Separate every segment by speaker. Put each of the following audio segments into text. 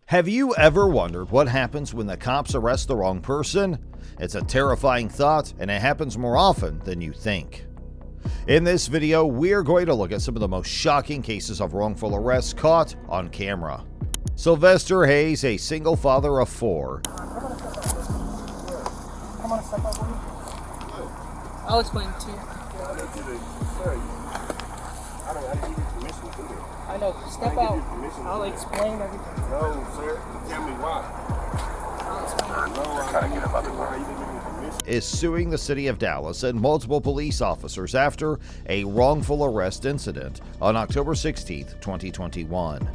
Speaker 1: Have you ever wondered what happens when the cops arrest the wrong person? It's a terrifying thought, and it happens more often than you think. In this video, we're going to look at some of the most shocking cases of wrongful arrests caught on camera. Sylvester Hayes, a single father of 4.
Speaker 2: Come on, step up. I'll explain it to you. I know. Step out. I'll explain everything.
Speaker 3: No, sir. Tell me why.
Speaker 1: Is suing the city of Dallas and multiple police officers after a wrongful arrest incident on October 16, 2021.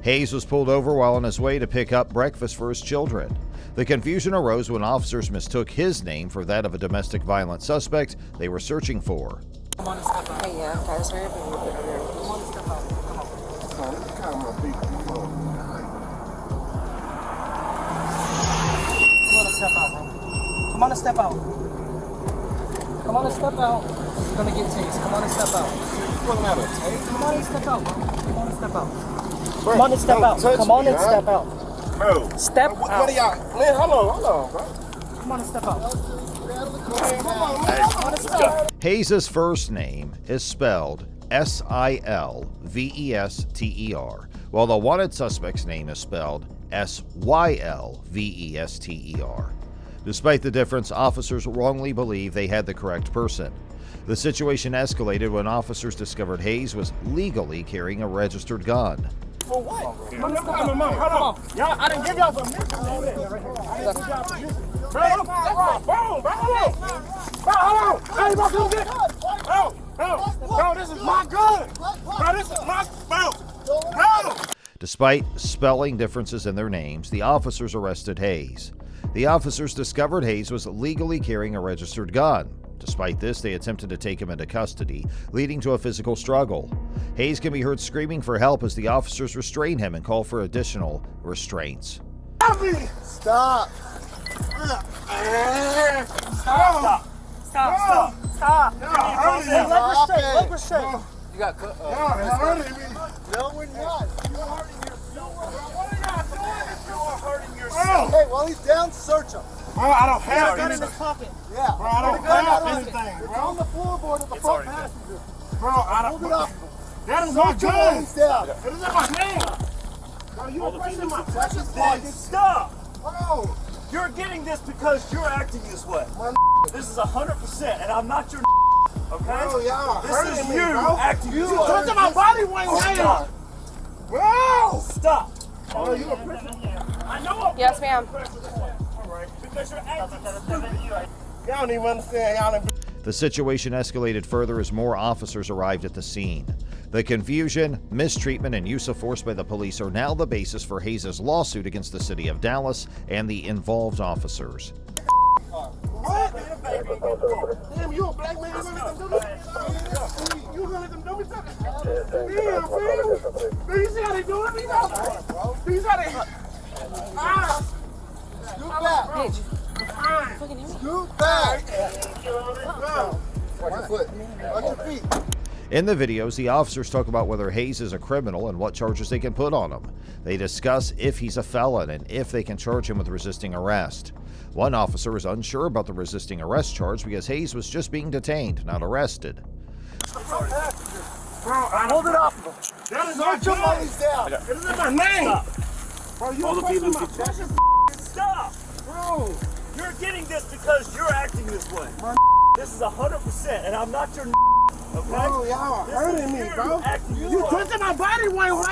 Speaker 1: Hayes was pulled over while on his way to pick up breakfast for his children. The confusion arose when officers mistook his name for that of a domestic violence suspect they were searching for.
Speaker 2: Come on, step out.
Speaker 4: Hey, yeah, okay, sorry.
Speaker 2: Come on, step out. Come on. Come on, step out, bro. Come on and step out. Come on and step out. You're gonna get tased. Come on and step out. Come on and step out, bro. Come on and step out. Come on and step out. Come on and step out.
Speaker 3: Bro.
Speaker 2: Step out.
Speaker 3: What are y'all? Man, hold on, bro.
Speaker 2: Come on and step out.
Speaker 1: Hayes' first name is spelled Sylvester, while the wanted suspect's name is spelled Sylvester. Despite the difference, officers wrongly believe they had the correct person. The situation escalated when officers discovered Hayes was legally carrying a registered gun.
Speaker 3: For what? Hold on. Y'all, I didn't give y'all permission. Bro, hey, bro, come get bro, this is my gun. Bro, this is my bro.
Speaker 1: Despite spelling differences in their names, the officers arrested Hayes. The officers discovered Hayes was legally carrying a registered gun. Despite this, they attempted to take him into custody, leading to a physical struggle. Hayes can be heard screaming for help as the officers restrain him and call for additional restraints.
Speaker 3: Stop.
Speaker 2: Stop. Leg restraint. You got cut.
Speaker 3: No, we're not.
Speaker 5: Hey, while he's down, search him.
Speaker 3: Bro, I don't have
Speaker 2: Gun in
Speaker 3: anything.
Speaker 2: his pocket.
Speaker 5: Yeah.
Speaker 3: Bro, I don't have anything,
Speaker 5: It's
Speaker 3: bro.
Speaker 5: on the floorboard of the front passenger.
Speaker 3: Bro, I don't.
Speaker 5: Hold it up.
Speaker 3: That is my
Speaker 5: Search him while
Speaker 3: gun.
Speaker 5: he's down.
Speaker 3: It is in my hand. Bro, you pressing my precious
Speaker 5: pocket.
Speaker 6: Stop!
Speaker 3: Bro.
Speaker 6: You're getting this because you're acting this way. This is 100%, and I'm not your okay?
Speaker 3: Bro, y'all
Speaker 6: This
Speaker 3: hurting
Speaker 6: is
Speaker 3: me,
Speaker 6: you
Speaker 3: bro.
Speaker 6: acting
Speaker 3: You
Speaker 6: this way.
Speaker 3: touching my body when you
Speaker 6: Stop.
Speaker 3: Bro.
Speaker 6: Stop!
Speaker 3: Oh, you a pressing.
Speaker 6: I know I'm
Speaker 4: Yes, ma'am.
Speaker 6: because you're acting stupid.
Speaker 3: Y'all don't even understand. Y'all done.
Speaker 1: The situation escalated further as more officers arrived at the scene. The confusion, mistreatment, and use of force by the police are now the basis for Hayes' lawsuit against the city of Dallas and the involved officers.
Speaker 3: What? Damn, you a black man. You gonna let them do this? You gonna let them do me something? Yeah, man. Do you see how they do it? Do you see how they?
Speaker 5: Scoot back. Scoot back. Watch your foot. Watch your feet.
Speaker 1: In the videos, the officers talk about whether Hayes is a criminal and what charges they can put on him. They discuss if he's a felon and if they can charge him with resisting arrest. One officer is unsure about the resisting arrest charge because Hayes was just being detained, not arrested.
Speaker 3: Bro,
Speaker 5: Hold it up.
Speaker 3: that is my
Speaker 5: Search him while
Speaker 3: gun.
Speaker 5: he's down.
Speaker 3: It is in my name. Bro, you pressing my precious.
Speaker 6: Stop!
Speaker 3: Bro.
Speaker 6: You're getting this because you're acting this way. This is 100%, and I'm not your okay?
Speaker 3: Bro, y'all
Speaker 6: This
Speaker 3: hurting
Speaker 6: is
Speaker 3: me,
Speaker 6: you
Speaker 3: bro.
Speaker 6: acting this
Speaker 3: You
Speaker 6: way.
Speaker 3: touching my body when you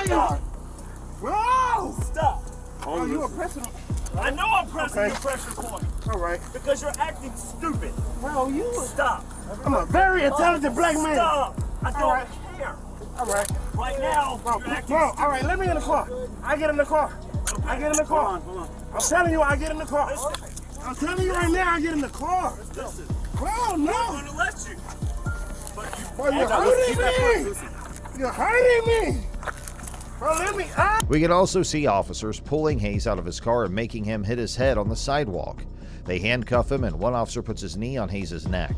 Speaker 3: Bro.
Speaker 6: Stop!
Speaker 3: Bro, you a pressing.
Speaker 6: I know I'm pressing
Speaker 3: Okay.
Speaker 6: your pressure point
Speaker 3: All right.
Speaker 6: because you're acting stupid.
Speaker 3: Bro, you.
Speaker 6: Stop!
Speaker 3: I'm a very intelligent black man.
Speaker 6: Stop! I don't
Speaker 3: Alright.
Speaker 6: care.
Speaker 3: All right.
Speaker 6: Right now,
Speaker 3: Bro,
Speaker 6: you're acting
Speaker 3: bro, all right, let me in the car. I get in the car. I get in the car.
Speaker 6: Hold on.
Speaker 3: I'm telling you, I get in the car. I'm telling you right now, I get in the car.
Speaker 6: Listen,
Speaker 3: Bro,
Speaker 6: I'm
Speaker 3: no.
Speaker 6: gonna let you. But you
Speaker 3: Bro, you're hurting me. You're hurting me. Bro, let me out.
Speaker 1: We can also see officers pulling Hayes out of his car and making him hit his head on the sidewalk. They handcuff him and one officer puts his knee on Hayes' neck.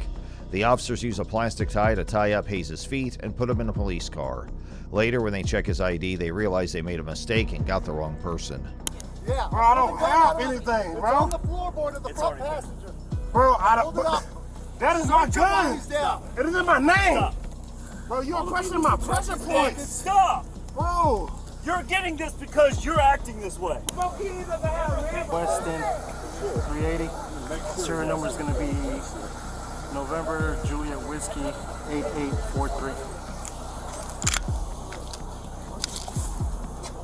Speaker 1: The officers use a plastic tie to tie up Hayes' feet and put him in a police car. Later, when they check his ID, they realize they made a mistake and got the wrong person.
Speaker 5: Yeah.
Speaker 3: Bro, I don't
Speaker 5: Put the gun
Speaker 3: have
Speaker 5: out on you.
Speaker 3: anything,
Speaker 5: It's
Speaker 3: bro.
Speaker 5: on the floorboard of the front
Speaker 6: already
Speaker 5: passenger.
Speaker 3: Bro, I
Speaker 5: Hold
Speaker 3: don't.
Speaker 5: it up.
Speaker 3: That is my
Speaker 5: Put your
Speaker 3: gun.
Speaker 5: bodies down.
Speaker 3: It is in my name.
Speaker 6: Stop.
Speaker 3: Bro, you're questioning my pressure points.
Speaker 6: Stop!
Speaker 3: Bro.
Speaker 6: You're getting this because you're acting this way.
Speaker 2: Weston 380. Serial number is going to be November Juliet Whiskey 8843.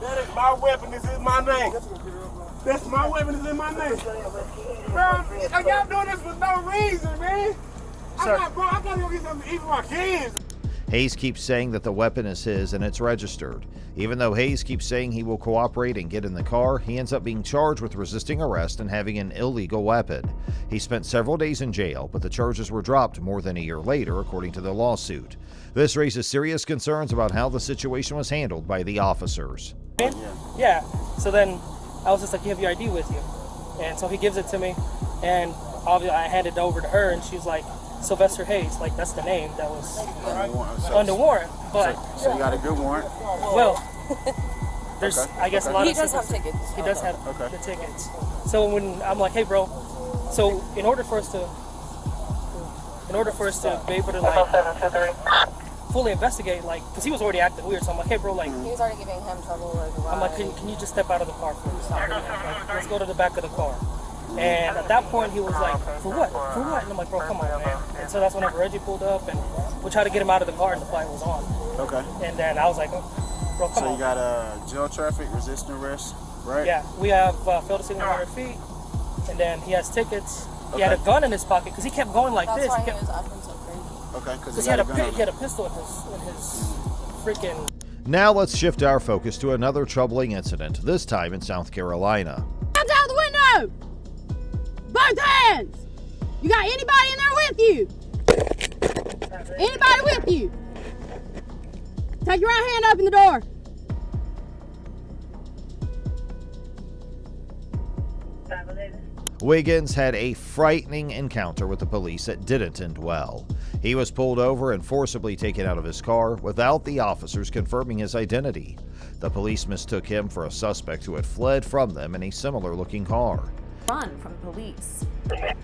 Speaker 3: That is my weapon. This is my name. That's my weapon. This is my name. Bro, y'all doing this for no reason, man. I gotta go get something to eat for my kids.
Speaker 1: Hayes keeps saying that the weapon is his and it's registered. Even though Hayes keeps saying he will cooperate and get in the car, he ends up being charged with resisting arrest and having an illegal weapon. He spent several days in jail, but the charges were dropped more than a year later, according to the lawsuit. This raises serious concerns about how the situation was handled by the officers.
Speaker 2: Yeah. So then I was just like, you have your ID with you. And so he gives it to me. And obviously I handed it over to her and she's like, Sylvester Hayes, like that's the name that was under warrant. But
Speaker 5: So you got a good warrant?
Speaker 2: well, there's I guess a lot
Speaker 4: He
Speaker 2: of
Speaker 4: does have tickets.
Speaker 2: He does have the tickets. So when I'm like, hey bro, so in order for us to be able to like fully investigate, like, because he was already acting weird, so I'm like, hey bro, like,
Speaker 4: He was already giving him trouble.
Speaker 2: I'm like, can you just step out of the car please? Like, let's go to the back of the car. And at that point, he was like, for what? For what? And I'm like, bro, come on, man. And so that's whenever Reggie pulled up, and we tried to get him out of the car, and the fight was on.
Speaker 5: Okay.
Speaker 2: And then I was like, bro, come on.
Speaker 5: So you got jail traffic, resisting arrest, right?
Speaker 2: Yeah, we have failed to signal 100 feet, and then he has tickets. He had a gun in his pocket, because he kept going like
Speaker 4: That's
Speaker 2: this.
Speaker 4: why
Speaker 2: He
Speaker 4: he
Speaker 2: kept,
Speaker 4: was acting so crazy.
Speaker 5: Okay, because
Speaker 2: he had a pistol in his freaking...
Speaker 1: Now let's shift our focus to another troubling incident, this time in South Carolina.
Speaker 7: Hands out the window! Both hands! You got anybody in there with you? Anybody with you? Take your right hand, open the door.
Speaker 1: Wiggins had a frightening encounter with the police that didn't end well. He was pulled over and forcibly taken out of his car without the officers confirming his identity. The police mistook him for a suspect who had fled from them in a similar-looking car.
Speaker 8: Run from police.
Speaker 7: Did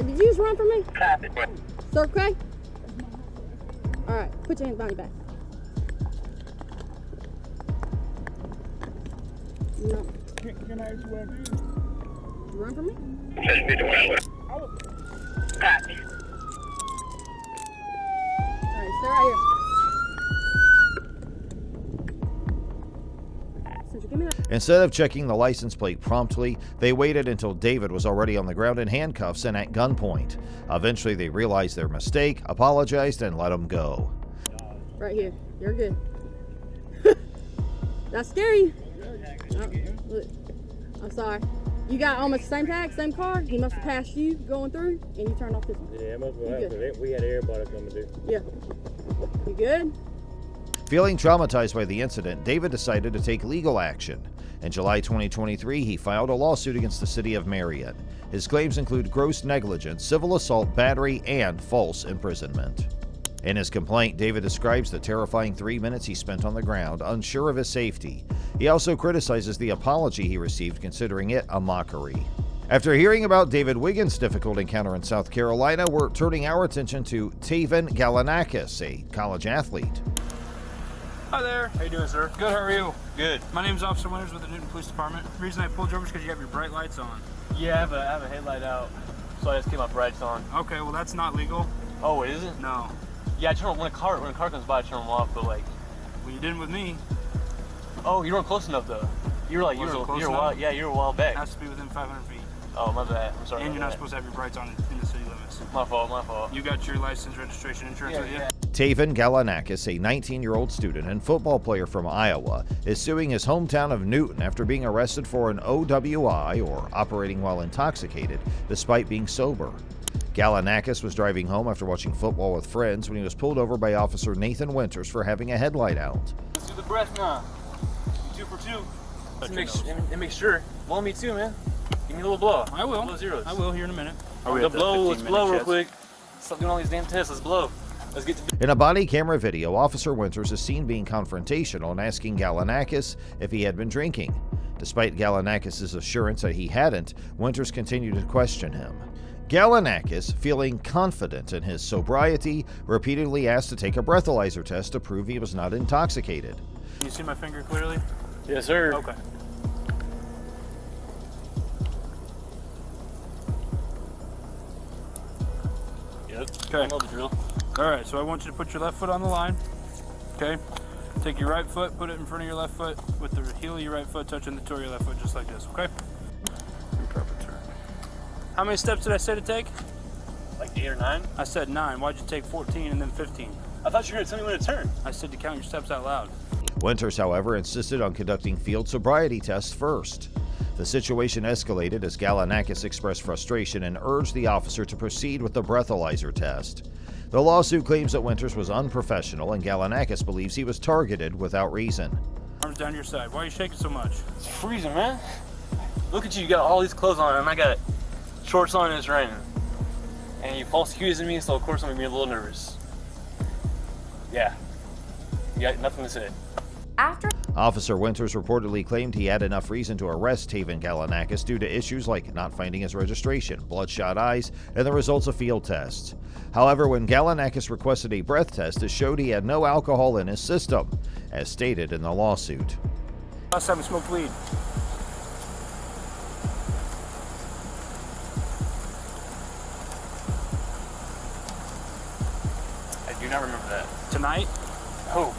Speaker 7: you just run from me? Sir, okay? Alright, put your hands behind your back. No.
Speaker 3: Can I ask you what it is?
Speaker 7: You run from me? Alright, stay right here. Give me that.
Speaker 1: Instead of checking the license plate promptly, they waited until David was already on the ground in handcuffs and at gunpoint. Eventually, they realized their mistake, apologized, and let him go.
Speaker 7: Right here. You're good. That's scary. Look, I'm sorry. You got almost the same tag, same car. He must have passed you going through, and you turned off this one.
Speaker 6: Yeah, it must
Speaker 7: You
Speaker 6: have happened. We had everybody coming through.
Speaker 7: Yeah. You good?
Speaker 1: Feeling traumatized by the incident, David decided to take legal action. In July 2023, he filed a lawsuit against the city of Marion. His claims include gross negligence, civil assault, battery, and false imprisonment. In his complaint, David describes the terrifying 3 minutes he spent on the ground, unsure of his safety. He also criticizes the apology he received, considering it a mockery. After hearing about David Wiggins' difficult encounter in South Carolina, we're turning our attention to Taven Galanakis, a college athlete.
Speaker 9: Hi there.
Speaker 6: How you doing, sir?
Speaker 9: Good, how are you?
Speaker 6: Good.
Speaker 9: My name's Officer Winters with the Newton Police Department. The reason I pulled you over is because you have your bright lights on.
Speaker 6: Yeah, I have a headlight out, so I just keep my brights on.
Speaker 9: Okay, well that's not legal.
Speaker 6: Oh, it isn't?
Speaker 9: No.
Speaker 6: Yeah, I turn when a car comes by, I turn them off. But like,
Speaker 9: Well, you didn't with me.
Speaker 6: oh, you weren't close enough though. You were like, you
Speaker 9: Wasn't
Speaker 6: were
Speaker 9: close
Speaker 6: a
Speaker 9: enough?
Speaker 6: while. Yeah, you were a while back.
Speaker 9: It has to be within 500 feet.
Speaker 6: Oh, my bad. I'm sorry.
Speaker 9: And you're
Speaker 6: about
Speaker 9: not
Speaker 6: that.
Speaker 9: supposed to have your brights on in the city limits.
Speaker 6: My fault. My fault.
Speaker 9: You got your license, registration, insurance with you?
Speaker 1: Taven Galanakis, a 19-year-old student and football player from Iowa, is suing his hometown of Newton after being arrested for an OWI, or operating while intoxicated, despite being sober. Galanakis was driving home after watching football with friends when he was pulled over by Officer Nathan Winters for having a headlight out.
Speaker 6: Let's do the breath now. 2 for 2. Make sure. Blow me too, man. Give me a little blow.
Speaker 9: I will.
Speaker 6: Blow zeros.
Speaker 9: I will here in a minute.
Speaker 6: Let's blow real quick. Stop doing all these damn tests. Let's blow. Let's get to.
Speaker 1: In a body camera video, Officer Winters is seen being confrontational and asking Galanakis if he had been drinking. Despite Galanakis' assurance that he hadn't, Winters continued to question him. Galanakis, feeling confident in his sobriety, repeatedly asked to take a breathalyzer test to prove he was not intoxicated.
Speaker 9: Can you see my finger clearly?
Speaker 6: Yes, sir.
Speaker 9: Okay.
Speaker 6: Yep.
Speaker 9: Okay.
Speaker 6: I know the drill.
Speaker 9: All right, so I want you to put your left foot on the line. Okay. Take your right foot, put it in front of your left foot with the heel of your right foot touching the toe of your left foot, just like this, okay? Proper turn. How many steps did I say to take?
Speaker 6: Like 8 or 9?
Speaker 9: I said 9. Why'd you take 14 and then 15?
Speaker 6: I thought you were going to tell me when to turn.
Speaker 9: I said to count your steps out loud.
Speaker 1: Winters, however, insisted on conducting field sobriety tests first. The situation escalated as Galanakis expressed frustration and urged the officer to proceed with the breathalyzer test. The lawsuit claims that Winters was unprofessional, and Galanakis believes he was targeted without reason.
Speaker 9: Arms down your side. Why are you shaking so much?
Speaker 6: It's freezing, man. Look at you got all these clothes on, and I got shorts on and it's raining. And you false accusing me, so of course I'm going to be a little nervous. Yeah. You got nothing to say.
Speaker 8: After
Speaker 1: Officer Winters reportedly claimed he had enough reason to arrest Taven Galanakis due to issues like not finding his registration, bloodshot eyes, and the results of field tests. However, when Galanakis requested a breath test, it showed he had no alcohol in his system, as stated in the lawsuit.
Speaker 9: Last time I smoked weed.
Speaker 6: I do not remember that.
Speaker 9: Tonight?
Speaker 6: Oh,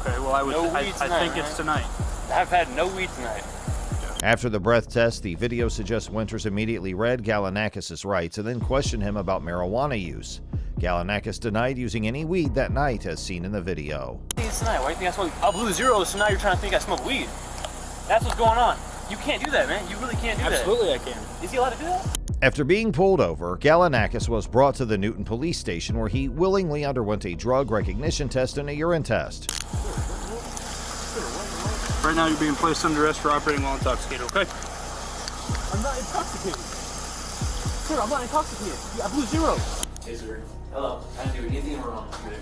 Speaker 9: Okay, well I think it's tonight.
Speaker 6: I've had no weed tonight.
Speaker 1: After the breath test, the video suggests Winters immediately read Galanakis' rights and then questioned him about marijuana use. Galanakis denied using any weed that night, as seen in the video.
Speaker 6: It's tonight. Why do you think I smoke? I blew zeros, so now you're trying to think I smoke weed. That's what's going on. You can't do that, man. You really can't do
Speaker 9: Absolutely I can.
Speaker 6: that. Is he allowed to do that?
Speaker 1: After being pulled over, Galanakis was brought to the Newton police station where he willingly underwent a drug recognition test and a urine test.
Speaker 9: Right now you're being placed under arrest for operating while intoxicated, okay?
Speaker 6: I'm not intoxicated. Sir, I'm not intoxicated. I blew zeros. Hey, sir. Hello. I didn't do anything wrong today.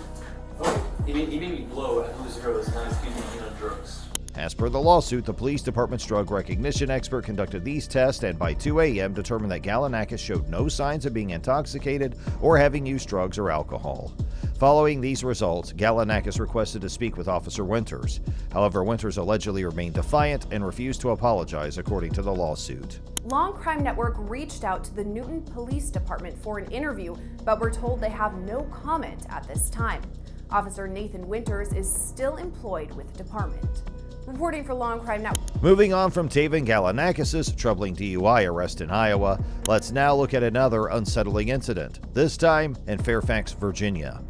Speaker 6: Oh, he made me blow at blue zeros, not excuse me being on drugs.
Speaker 1: As per the lawsuit, the police department's drug recognition expert conducted these tests and by 2 a.m. determined that Galanakis showed no signs of being intoxicated or having used drugs or alcohol. Following these results, Galanakis requested to speak with Officer Winters. However, Winters allegedly remained defiant and refused to apologize, according to the lawsuit.
Speaker 8: Long Crime Network reached out to the Newton Police Department for an interview, but were told they have no comment at this time. Officer Nathan Winters is still employed with the department. Reporting for Long Crime Network.
Speaker 1: Moving on from Taven Galanakis' troubling DUI arrest in Iowa, let's now look at another unsettling incident, this time in Fairfax, Virginia.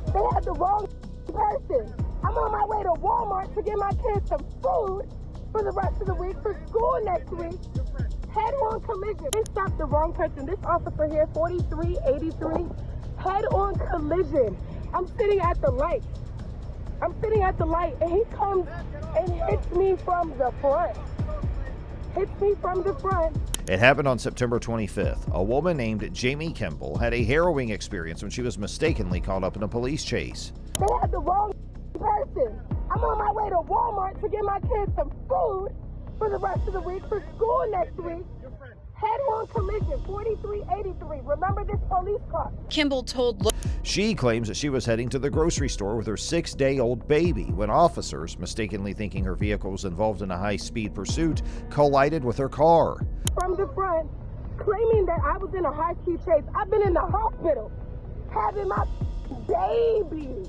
Speaker 3: They had the wrong person. I'm on my way to Walmart to get my kids some food for the rest of the week for school next week. Head-on collision. They stopped the wrong person. This officer here, 4383, head-on collision. I'm sitting at the light. And he comes and hits me from the front.
Speaker 1: It happened on September 25th. A woman named Jamie Kimball had a harrowing experience when she was mistakenly caught up in a police chase.
Speaker 3: They had the wrong person. I'm on my way to Walmart to get my kids some food for the rest of the week for school next week. Head-on collision, 4383. Remember this police car?
Speaker 7: Kimball told
Speaker 1: She claims that she was heading to the grocery store with her 6-day-old baby when officers, mistakenly thinking her vehicle was involved in a high-speed pursuit, collided with her car.
Speaker 3: From the front, claiming that I was in a high-speed chase. I've been in the hospital having my baby.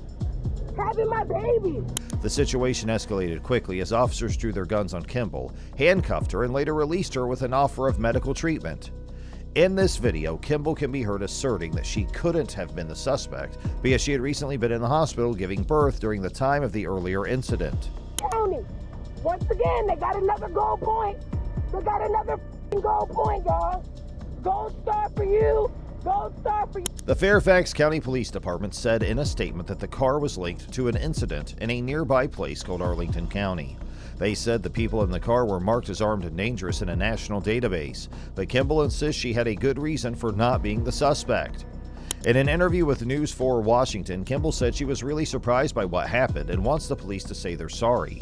Speaker 1: The situation escalated quickly as officers drew their guns on Kimball, handcuffed her, and later released her with an offer of medical treatment. In this video, Kimball can be heard asserting that she couldn't have been the suspect because she had recently been in the hospital giving birth during the time of the earlier incident.
Speaker 3: County, once again, they got another goal point. Goal point, y'all. Gold star for you.
Speaker 1: The Fairfax County Police Department said in a statement that the car was linked to an incident in a nearby place called Arlington County. They said the people in the car were marked as armed and dangerous in a national database, but Kimball insists she had a good reason for not being the suspect. In an interview with News 4 Washington, Kimball said she was really surprised by what happened and wants the police to say they're sorry.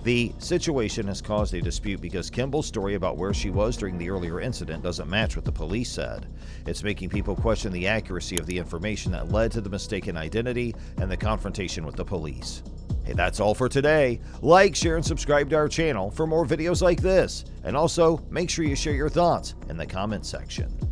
Speaker 1: The situation has caused a dispute because Kimball's story about where she was during the earlier incident doesn't match what the police said. It's making people question the accuracy of the information that led to the mistaken identity and the confrontation with the police. Hey, that's all for today. Like, share, and subscribe to our channel for more videos like this. And also, make sure you share your thoughts in the comments section.